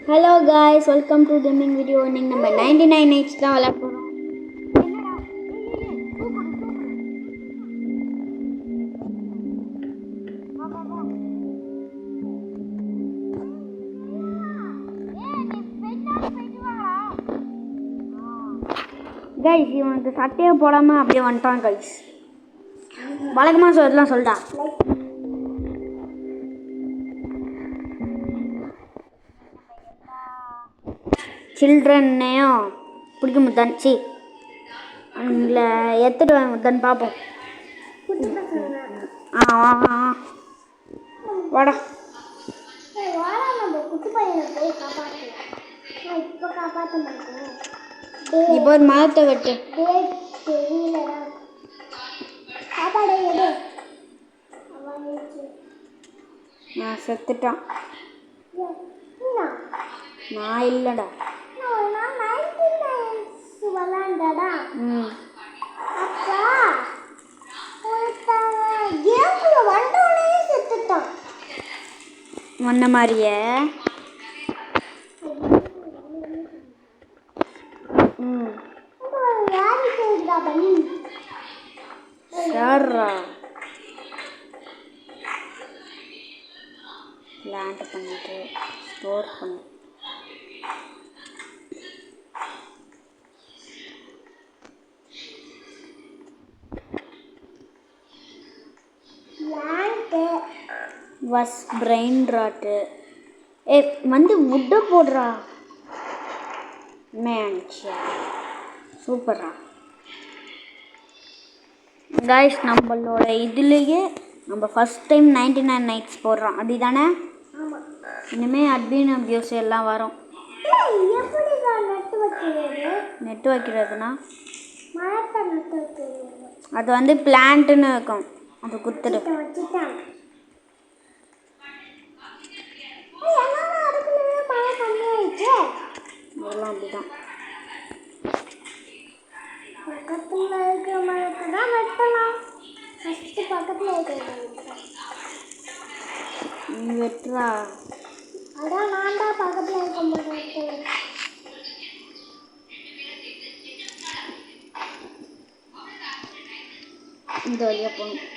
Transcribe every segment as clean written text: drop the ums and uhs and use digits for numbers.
Hello guys, welcome to gaming video. இன்னைக்கு நம்ம 99 nights தான் விளையாட போறோம். Guys, இவனுக்கு சட்டையை போடாம அப்படியே வந்துட்டான் guys. வழக்கமா சொல்லலாம் சொல்டா. சில்ட்ரன்னையும் பிடிக்க முத்தான் சி இல்லை எடுத்துட்டு வாங்க முத்தான் பார்ப்போம். வாடா இப்போ ஒரு மரத்தை வெட்டு. நான் செத்துட்டான். நான் இல்லைடா. முன்ன மாதிரியே சாரா பிளான்ட் பண்ணிட்டு ஸ்டோர் பண்ணு. வஸ் பிரெயின் ராட்டு வந்து முட்டை போடுறா மேன்ச்சா சூப்பரா. கைஸ் நம்மளோட இதுலேயே நம்ம ஃபஸ்ட் டைம் 99 nights போடுறோம் அப்படி தானே? இனிமேல் அட்மின் அப்யூஸ் எல்லாம் வரும். நெட்டு வைக்கிறதுனா அது வந்து பிளான்ட்டுன்னு இருக்கும், அது குத்துடு. அதெல்லாம் அப்படிதான். நீ வெட்டுறா. அதான் நான் தான் பக்கத்தில் இருக்க மாட்டேன். இந்த வழியாக போகணும்.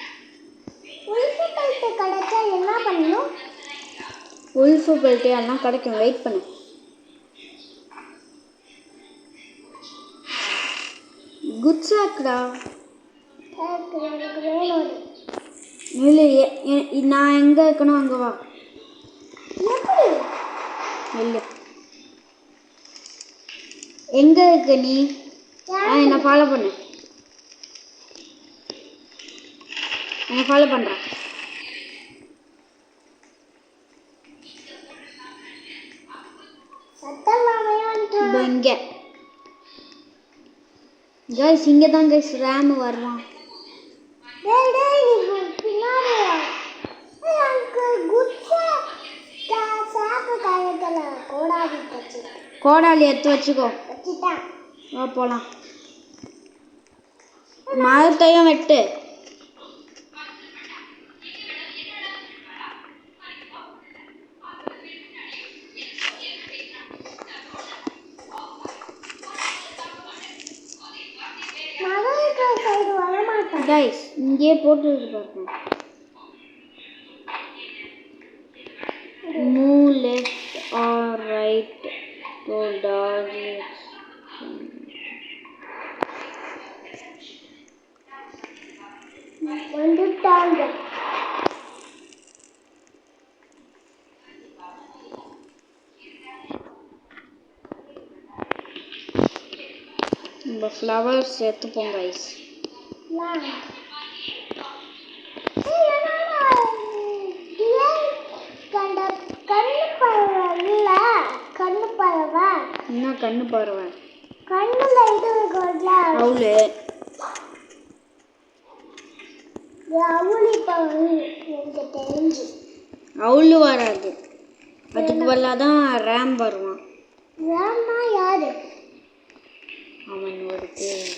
உல்ஃபு பெல்ட்டு கிடைச்சா என்ன பண்ணணும்? உல்ஃபு பெல்ட்டு எல்லாம் கிடைக்கும், வெயிட் பண்ணு. குட் சாக்டா இல்லை, நான் எங்கே இருக்கணும் அங்கே வா. இல்லை எங்கே இருக்க நீ? என்னை ஃபாலோ பண்ணு, என்னை ஃபாலோ பண்ணுறேன். இங்கே கைஸ், இங்கே தான் கைஸ் ரேம் வருவான். கோடாலி எடுத்து வச்சுக்கோ, போகலாம். மரத்தையும் வெட்டு. கைஸ் இங்கேயே போட்டு பார்ப்போம். Move left or right to dark வந்துட்டாங்க. நம்ம ஃப்ளவர்ஸ் எடுத்துப்போம் கைஸ். என்ன கண்ணு பறவை? கண்ணுல இது இருக்குல்ல அவுளு. அவுளு வராது, அதுக்கு பதிலாக தான் ரேம் வருவான். ரேம்னா யாரு? அவன் ஒரு பேய்.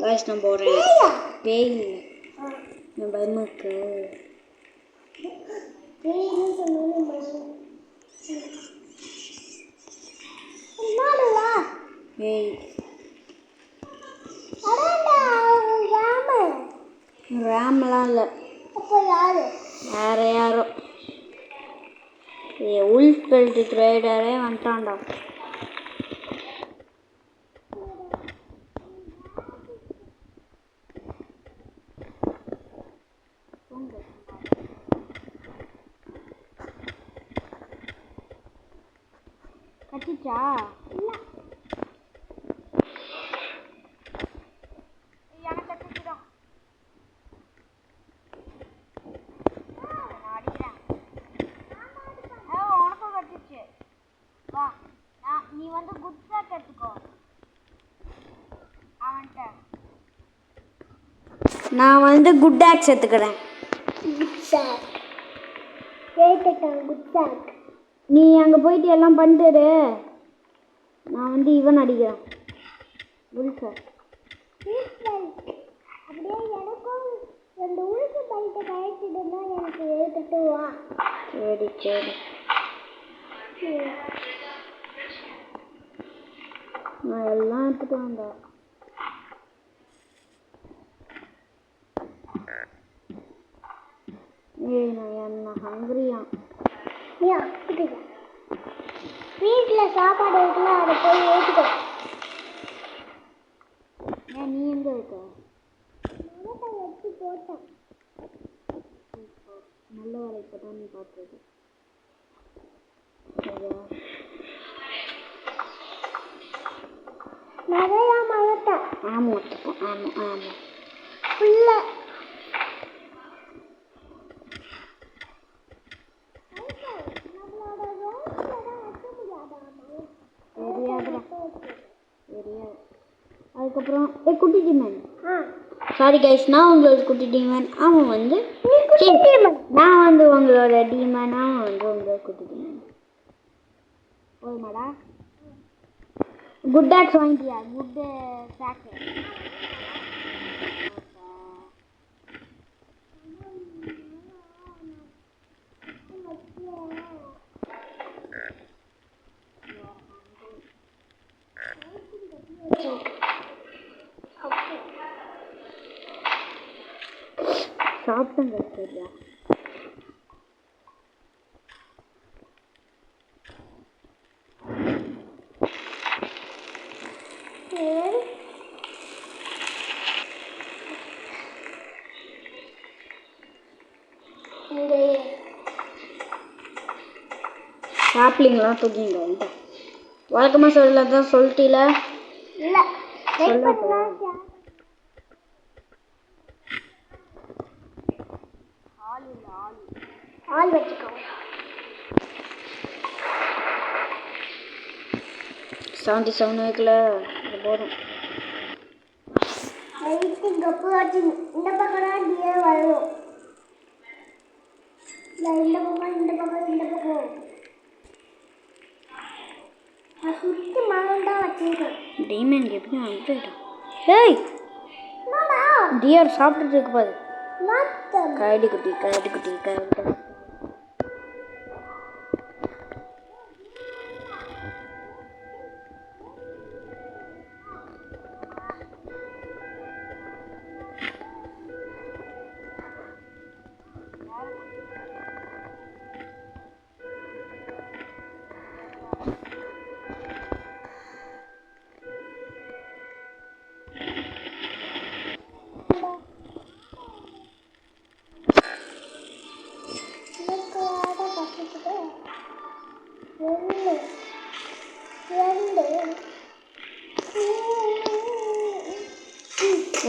கைஸ் நான் போகிறேன். பேய் என் பயமுக்கு. பேய்னு சொன்னாலும் ஏய் ரேம்லாம் இல்லை, வேற யாரோ. உல்ஃப் பெல்ட் ட்ரேடரே வந்துட்டான்டா. கட்டிச்சா? எனக்கு கட்டிச்சுதான். உனக்கும் கட்டிச்சு. வா, நீ வந்து குட் சாக் எடுத்துக்கோ. அவன்கிட்ட நான் வந்து குட் ஆக்ஸ் எடுத்துக்கிறேன். குட் சாக் குட் சாக். நீ அங்கே போயிட்டு எல்லாம் பண்ணிட்டு நான் வந்து இவன் அடிக்கிறேன். உல்ஃபர் அப்படியே எனக்கும் ரெண்டு உழுக்கு பைட்டை கழிச்சிட்டுனா எனக்கு ஏற்றுட்டு வா. சரி சரி, நான் எல்லாம் எடுத்துட்டு வந்தேன். ஏய் நான் என்ன ஹங்கிரியா. வீட்டில் சாப்பாடு இருக்குல்ல, அதை போய் ஏற்றுக்கோ. ஏன் நீ எங்கே இருக்க? வச்சு போட்டேன். நல்ல வேலை இப்போ தான் நீ பார்த்துருக்க. நிறையா மழை. ஆமாம் ஒத்துப்போம். ஆமாம் ஆமாம் ஃபுல்லாக தெரியாது. அதுக்கப்புறம் குட்டி டீமன். சாரி கைஸ், நான் உங்களோட குட்டி டீமன். அவன் வந்து நான் வந்து உங்களோட டீமன். அவன் வந்து உங்களோட குட்டி டீமன். போதுமாடா? குட் ஆக்ஸ் வாங்கிட்டியா? குட் சாக்கு. சாப்பிட்டங்க சரியா? சாப்பிட்லீங்களா? தூக்கிங்க வந்துட்டேன். வழக்கமாக சொல்லதான் சொல்லிட்டீல. இல்லை ஆள் வச்சுக்கோ. 77 வைக்கல, அது போதும். இந்த பக்கம் டியர் வரும். இந்த பக்கம் இந்த பக்கம் இந்த பக்கம் சுற்றி மரம் தான் வச்சுருக்கேன். டீமன் எப்படி வந்துட்டான்? ஏய் டியர் சாப்பிட்டுட்டு இருக்கு பாரு. கரடி குட்டி கரடி குட்டி கரடி குட்டி.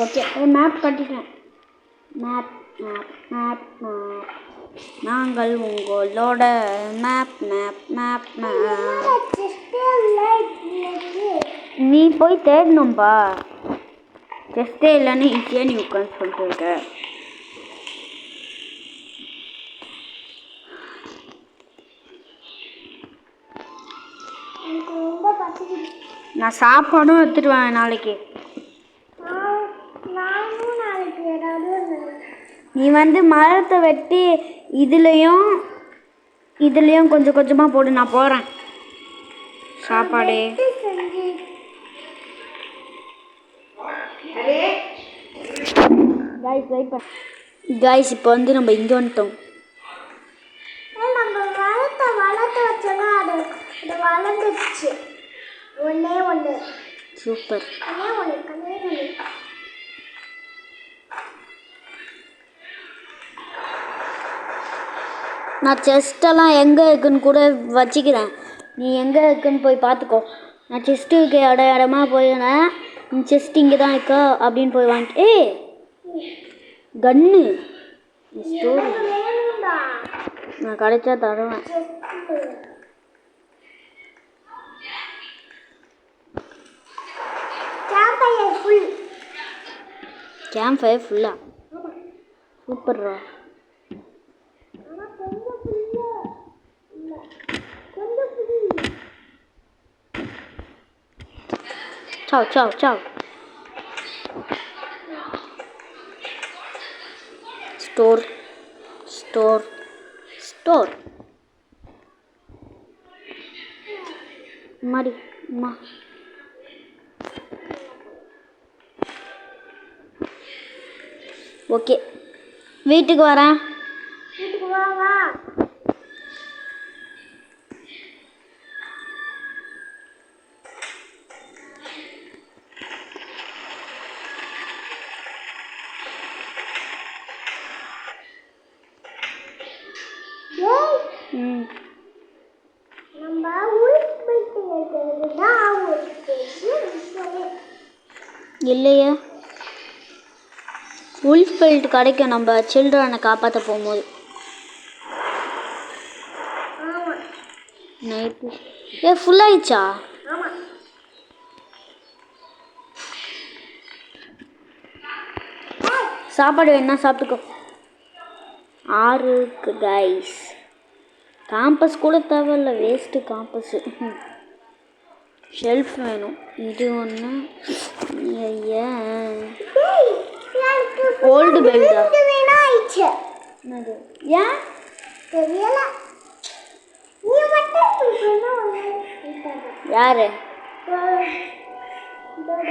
ஓகே, மேப் கட்டிட்டேன். மேப் மேப் மேப் மேப் நாங்கள் உங்களோட மேப் மேப் மேப் மேப். நீ போய் தேடணும்பா. ஜஸ்ட்டே இல்லைன்னு ஈஸியாக நீ உட்காந்து சொல்லிட்டு இருக்க. நான் சாப்பாடும் எடுத்துட்டு வரேன் நாளைக்கு. நீ வந்து மரத்தை வெட்டி இதுலேயும் கொஞ்சம் கொஞ்சமாக போடு. நான் போகிறேன். சாப்பாடு காய்ஸ் வெயிட் பண்ண காய்ஸ் இப்போ வந்து நம்ம இங்கே வந்துட்டோம். நம்ம வளர்த்து வச்சோன்னா அது வளர்ந்துச்சு. ஒன்று சூப்பர். நான் செஸ்டெல்லாம் எங்கே இருக்குன்னு கூட வச்சுக்கிறேன். நீ எங்கே இருக்குன்னு போய் பார்த்துக்கோ. நான் செஸ்ட்டு இருக்க இடமா போயிடுறேன். நீ செஸ்ட் இங்கே தான் இருக்கா அப்படின்னு போய் வாங்கி கன்னு ஸ்டோரி நான் கிடைச்சா தருவேன். கேம்ப் ஃபயர் ஃபுல்லா சூப்பர்ரா. சாவ் சாவ் சாவ். ஸ்டோர் ஸ்டோர் ஸ்டோர் மாடி அம்மா. ஓகே வீட்டுக்கு வரேன். வீட்டுக்கு வா. இல்லையே உல்ஃப் பெல்ட் கிடைக்கும் நம்ம சில்ட்ரனை காப்பாற்ற போகும்போது. நைட்டு ஃபுல்லாகிடுச்சா? சாப்பாடு வேணா சாப்பிட்டுக்கோ. 6 இருக்கு கைஸ். காம்பஸ் கூட தேவையில்ல, வேஸ்ட்டு காம்பஸ்ஸு. ஷெல்ஃப் வேணும். இது ஒன்று. ஐயா ஓல்டு பெல்டா என்னது? ஏன் தெரியல. யாரு?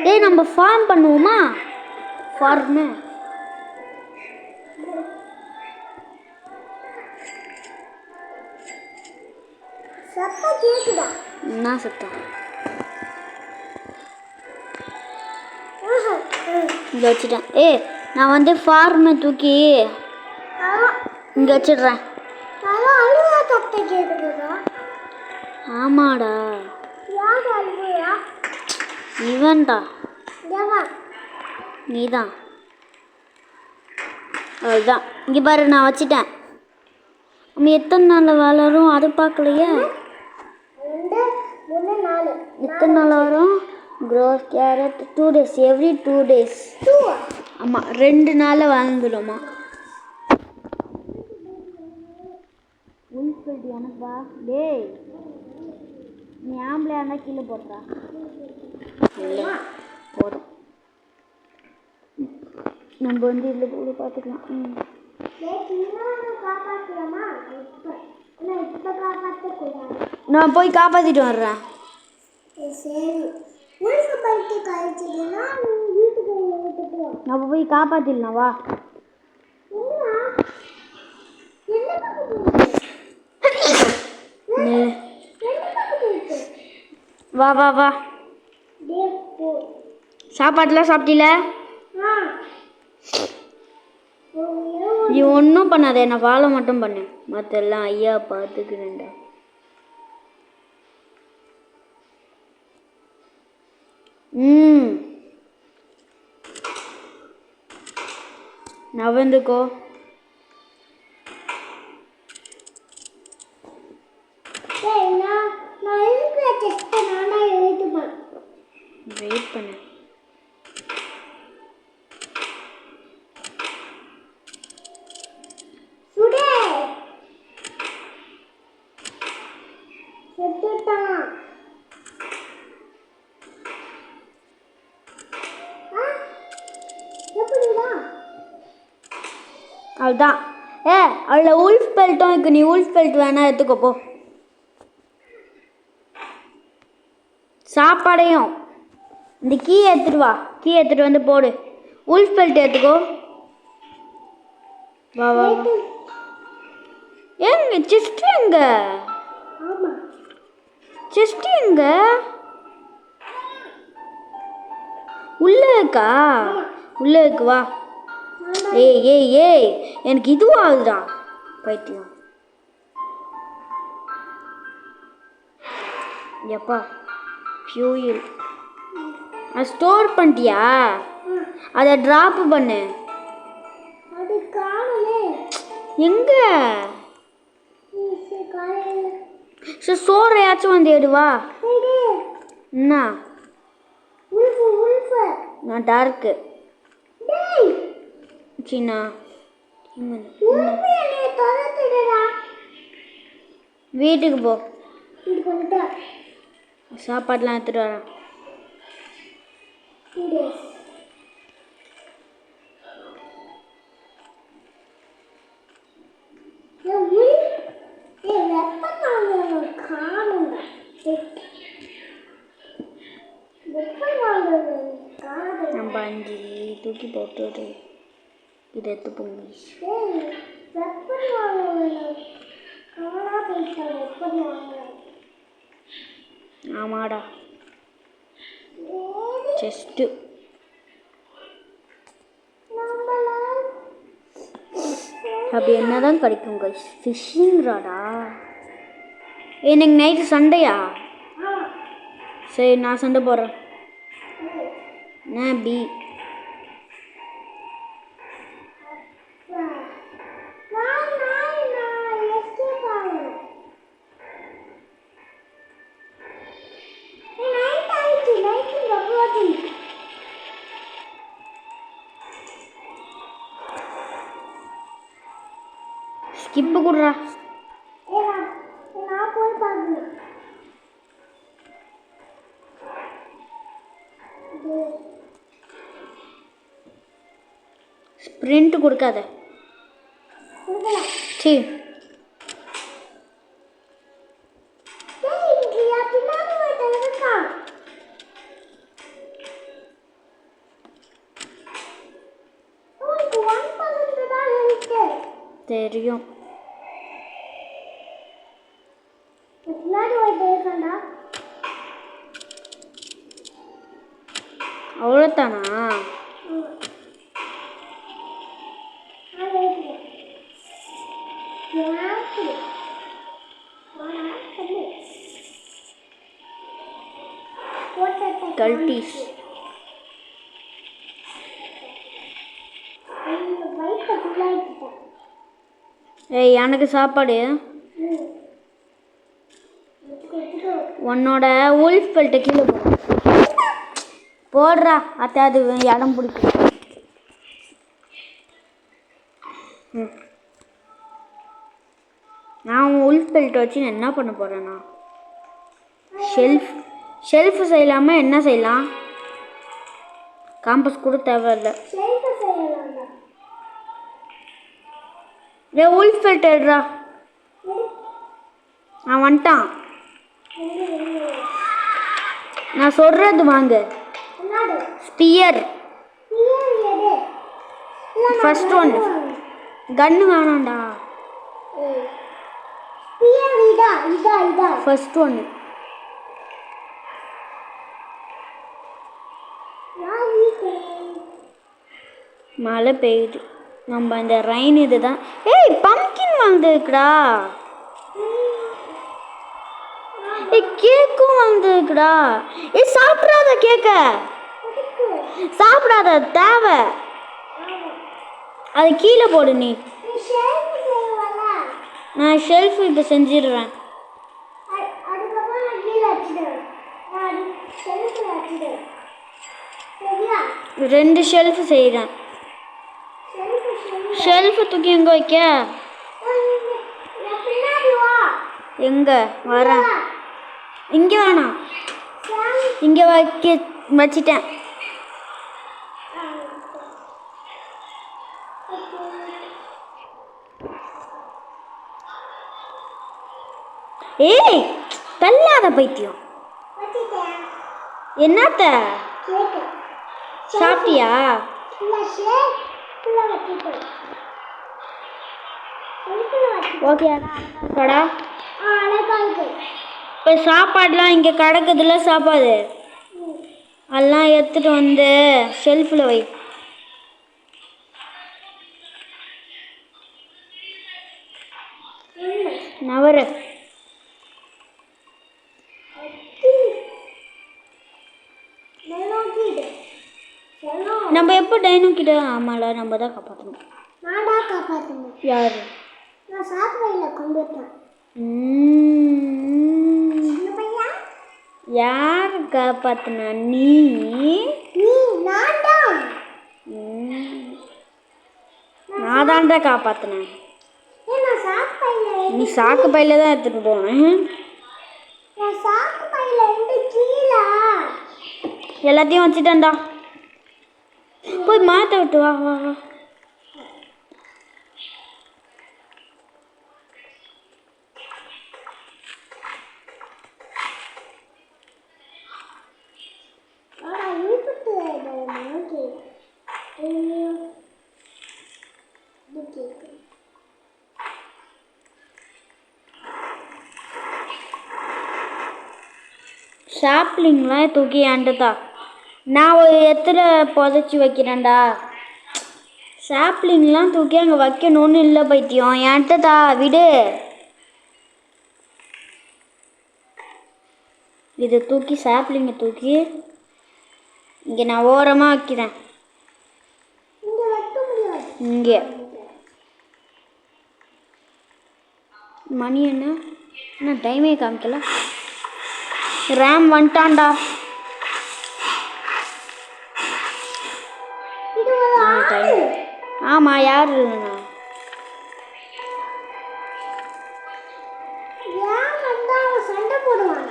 ஏய் நம்ம ஃபார்ம் பண்ணுவோமா? ஃபார்மு சத்தம் கேக்குதா? என்ன சத்தம்? இங்கே வச்சுட்டேன். நான் வந்து ஃபார்மை தூக்கி இங்கே வச்சிடுறேன். ஆமாடா இவன்டா நீதான். அதுதான் இங்கே பாரு நான் வச்சிட்டேன். நம்ம எத்தனை நாளில் வளரும் அது பார்க்கலையே. எத்தனை நாள் வரும்? Growth carrot 2 days, every 2 days. ஆமாம் 2 நாளில் வளர்ந்துடுமா. உள்பெல்ட் எனப்பா. டேய் நீ ஆம்பளை ஆனால் கீழே போடுறா. இல்லை போதும், நம்ம வந்து இதில் போய் பார்த்துக்கலாம். நான் போய் காப்பாற்றிட்டு வர்றேன். நம்ம போய் காப்பாற்றிடலாம் வா. வா வா வா. சாப்பாடுலாம் சாப்பிட்டீல? நீ ஒன்றும் பண்ணாத, என்ன ஃபாலோ மட்டும் பண்ணு. மற்றெல்லாம் ஐயா பார்த்துக்கிறேன்டா. நவந்துக்கோ. வெயிட் பண்ணு. அதுதான். அதில் உல்ஃப் பெல்ட்டும் இருக்கு. நீ உல்ஃப் பெல்ட் வேணா எடுத்துக்கோ. சாப்பாடையும் இந்த கீ எடுத்துட்டு வா. கீ எடுத்துட்டு வந்து போடு. உல்ஃப் பெல்ட் எடுத்துக்கோ. வா வா வா. எங்க செஸ்ட் எங்க? ஆமா செஸ்ட் எங்க? உள்ள இருக்கா? உள்ள இருக்கு வா. ஏய் ஏய் ஏய் எனக்கு இதுவும் ஆகுதுடா பைத்தியம். எப்பா ஃபியூயல் அது ஸ்டோர் பண்ணிட்டியா? அதை ட்ராப் பண்ணு. அது காணலே. எங்க? சரி சோறையாச்சும் வந்து எடுவா. என்ன? நான் டார்க்கு சின்னா வீட்டுக்கு போ. சாப்பாடுலாம் எடுத்துட்டு வரேன். நம்ம 5 தூக்கி போட்டு இதை எடுத்து போங்க. ஆமாடா செஸ்ட்டு அப்படி என்னதான் கிடைக்கும் கைஸ்? ஃபிஷ்ஷிங் ராடா. எனக்கு நைட்டு சண்டையா? சரி நான் சண்டை போடுறேன். நான் பி ஸ்கிப்பு கொடுறா. ஸ்ப்ரிண்ட் கொடுக்காத. சரி தெரியும். அவ்வளோதானா? கல்டீஸ் ஏய் எனக்கு சாப்பாடு. உன்னோட உல்ஃப் பெல்ட்டை கீழே போடுறா. அத்தை அது இடம் பிடிக்கும். நான் உல்ஃப் பெல்ட் வச்சு என்ன பண்ண போகிறேன்னா ஷெல்ஃப் செய்யலாமா? என்ன செய்யலாம்? காம்பஸ் கூட தேவையில்லை. ஏ உல்ஃப் பெல்ட் எடுறா. நான் வந்துட்டான். நான் சொல்றது வாங்க. Sphere first one. கன்னு வேணாம்டா. ஃபர்ஸ்ட் ஒன் மழை பெய்யுது. நம்ம இந்த ரெயின் இதுதான். ஏய் பம்கின் வந்துருக்குடா. ஏய் கேக்கும் வந்துருக்குடா. ஏய் சாப்பிடாத கேக்க. சாப்பிடாத தேவை. அது கீழே போடு நீ. நான் ஷெல்ஃப் இப்போ செஞ்சிடுறேன். 2 ஷெல்ஃப் செய்கிறேன். ஷெல்ஃப் தூக்கி எங்கே வைக்க? எங்கே வரேன்? இங்கே வேணாம். இங்கே வச்சிட்டேன். ஏய் தள்ளாத பைத்தியம். என்னத்த கேக்கு சாப்பிட்டியா? இல்ல ஷேக் உள்ள வச்சிட்டேன். ஓகே கடா. அழகா இருக்கு. இப்போ சாப்பாடுலாம் இங்கே கிடக்குதுல சாப்பாடு, அதெல்லாம் எடுத்துட்டு வந்து ஷெல்ஃபில் வை. நவரு. நம்ம எப்போ டைனோ கிட்ட? ஆமால நம்ம தான் காப்பாற்றணும். நான் தான் காப்பாற்றணும். யாரு? நான் சாப்பிடையில் கொண்டு வரேன். யார் காப்பாத்தினா? நீ? நான் தான். நான் தான்டா காப்பாத்தினேன். நீ சாக்கு பையில தான் எடுத்துட்டு போனேன். சாக்கு பையில இருந்து கீழே எல்லாத்தையும் வச்சுட்டேன்டா. போய் மாற்ற விட்டு வா வா வா. ஷாப்லிங்லாம் தூக்கி ஏன்டா. நான் ஒரு இடத்துல புதைச்சி வைக்கிறேன்டா. ஷாப்லிங்லாம் தூக்கி அங்கே வைக்கணும்னு இல்லை பைத்தியம். ஏன்ட்டதா விடு. இதை தூக்கி ஷாப்லிங்கை தூக்கி இங்கே நான் ஓரமாக வைக்கிறேன். இங்கே மணி என்ன டைமே காமிக்கல. ரேம் வந்துட்டான்டா. ஆமாம் யார் இல்லைண்ணா? சண்டை போடுவான்.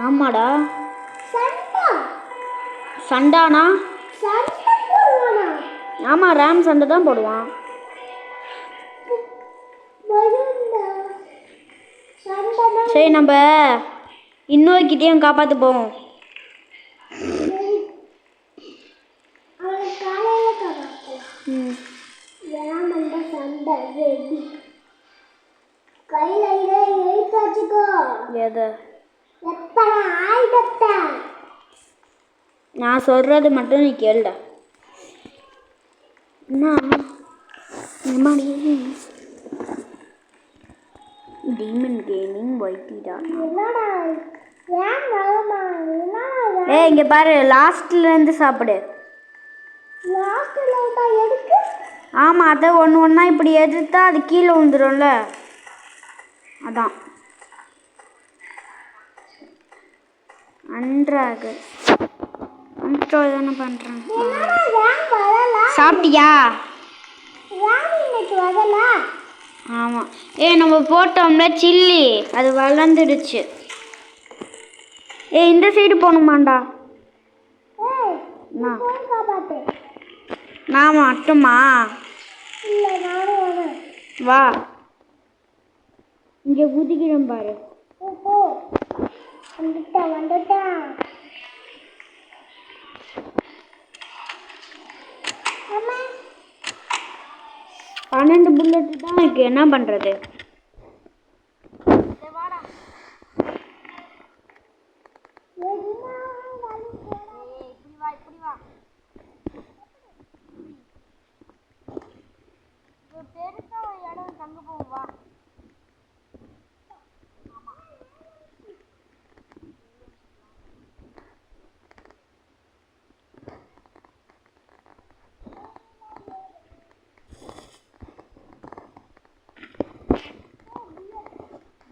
ஆமாடா. சண்டானா? ஆமாம் ரேம் சண்டை தான் போடுவான். சரி நம்ம இன்னொருக்கிட்டையும் காப்பாற்ற போவோம். நான் சொல்றது மட்டும் நீ கேளுடா. டீமன் கேமிங் வைட்டிடா. ஏய் இங்க பாரு, லாஸ்ட்ல இருந்து சாப்பிடு. ஆமா அதை ஒன்று ஒன்றா இப்படி எடுத்தா அது கீழே விழுந்துரும்ல, அதான். நன்றாக அன்ஸ்டால் தானே பண்ணுறேன். சாப்பிட்டியா? ஆமாம். நம்ம போட்டோம்ல சில்லி, அது வளர்ந்துடுச்சு. இந்த சைடு போகணுமாண்டா? நான் மட்டுமா? வா இங்கே குதிக்கிறேன் பாரு. வந்துட்டேன். 12 புல்லட்டு தான் இருக்கு, என்ன பண்ணுறது? பெருசா ஒரு இடம் தங்க போவா.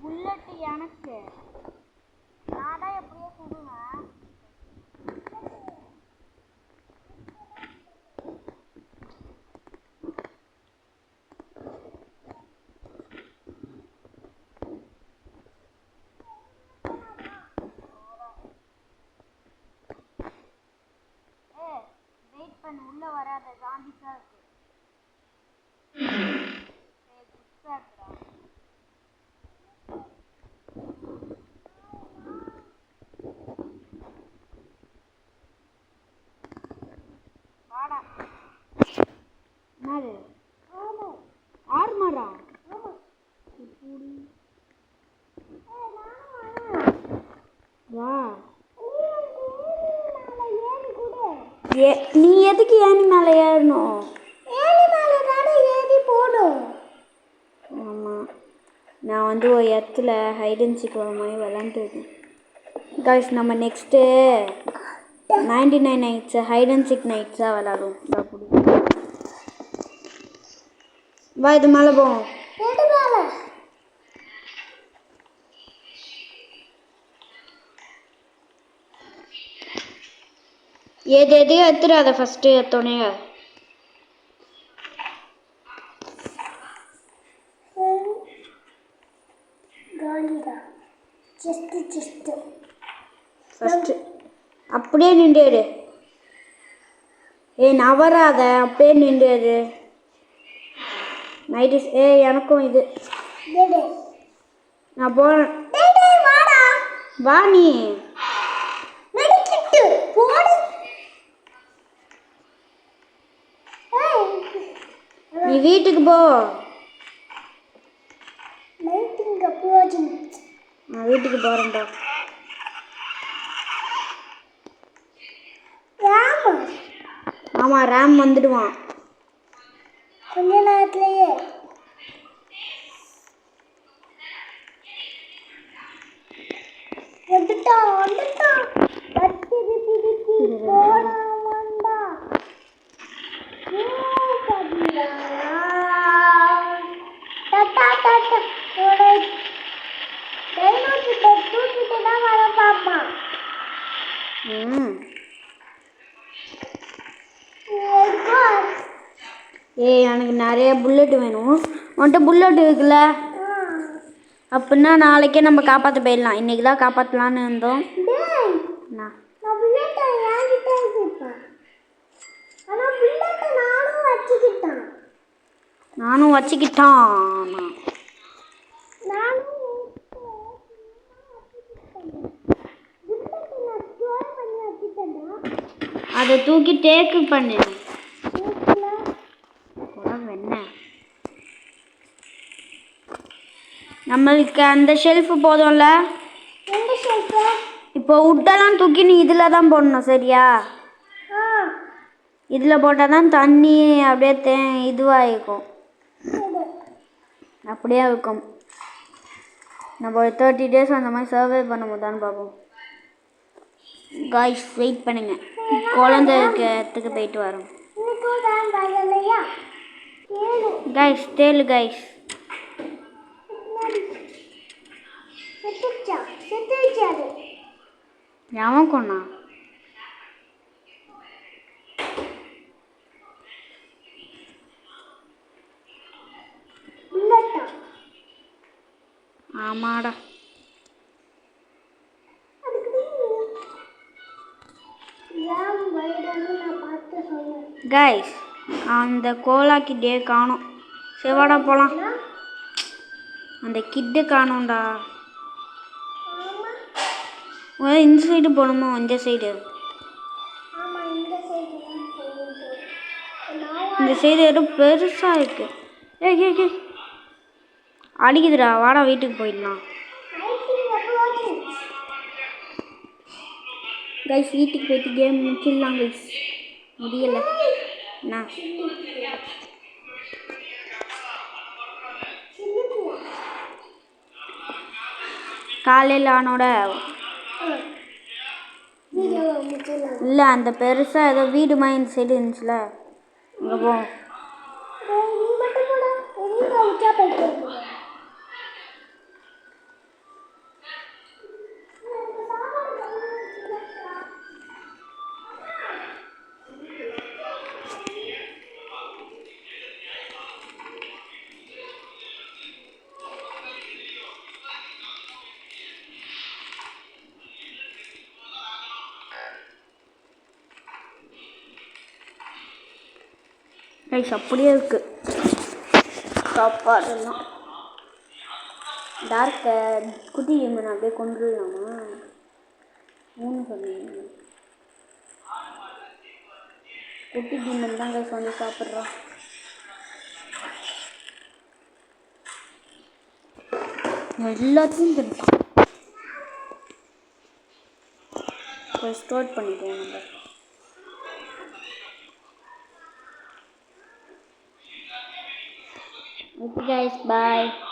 புல்லட்டு எனக்கு நான் தான் எப்படியோ சுடுவேன். வெயிட் பண்ணு, உள்ள வராத, ஜாண்டிஸா இருக்கு. குட்ஸா இருக்குடா. நான் வந்து ஒரு இடத்துல ஹைட் அண்ட் சீக் வர மாதிரி விளாண்டுட்டு இருக்கேன் கைஸ். நம்ம next 99 nights hide and seek நைட்ஸாக விளாடுவோம். வா இது மேலே போவோம். எதையும் எடுத்துடாத ஃபஸ்ட்டு எடுத்தோடனே. ஃபஸ்ட்டு அப்படியே நின்றுடு. நவராத, அப்படியே நின்றுடு. நைட்டு எனக்கும் இது நான் போகிறேன். வா நீ நீ வீட்டுக்கு போ. நான் வீட்டுக்கு போகிறேன்டா. ஆமாம் ரேம் வந்துடுவான் கொஞ்ச நேரத்துலயே. வந்துட்டான் எனக்கு நிறைய புல்லட் வேணும். உன்கிட்ட புல்லட் இருக்குல்ல? அப்படின்னா நாளைக்கே நம்ம காப்பாற்ற போயிடலாம். இன்றைக்கி தான் காப்பாற்றலான்னு இருந்தோம். நானும் வச்சுக்கிட்டான். அதை தூக்கி டேக்கு பண்ணு. நம்மளுக்கு அந்த ஷெல்ஃபு போதும்ல? இப்போ உட்டெல்லாம் தூக்கி நீ இதில் தான் போடணும், சரியா? இதில் போட்டால் தான் தண்ணி அப்படியே இதுவாக இருக்கும், அப்படியே இருக்கும். நம்ம ஒரு 30 days அந்த மாதிரி சர்வே பண்ண முடியான்னு பார்ப்போம். காய்ஸ் வெயிட் பண்ணுங்க, குழந்தை இடத்துக்கு போயிட்டு வரோம். காய்ஸ் தேலு காய்ஸ். எவன் கொண்டா? ஆமாடா. கைஸ் அந்த கோலாக்கிட்டே காணோம். செவாடா போகலாம். அந்த கிட்டு காணோம்டா. இந்த சைடு போகணுமோ? இந்த சைடு, இந்த சைடு ஏதோ பெருசாக இருக்கு. அடிக்குதுடா, வாடா வீட்டுக்கு போயிடலாம். கைஸ் வீட்டுக்கு போயிட்டு கேம் முடிச்சிடலாம் கைஸ். முடியலை என்ன காலையில் ஆனோட இல்லை, அந்த பெருசாக ஏதோ வீடு மாதிரி இந்த சைடு இருந்துச்சுல, அங்கே போ. கைஸ் அப்படியே இருக்கு சாப்பாடுலாம். டார்க்க குட்டி டீமன் அப்படியே கொண்டுலாமா? 3 சொன்னீங்க. குட்டி டீமன் தான் கைஸ் வந்து சாப்பிட்றோம். எல்லாத்தையும் தெரியும். போய் ஸ்டோர் பண்ணிக்குவோம் நம்ம. Okay guys, bye.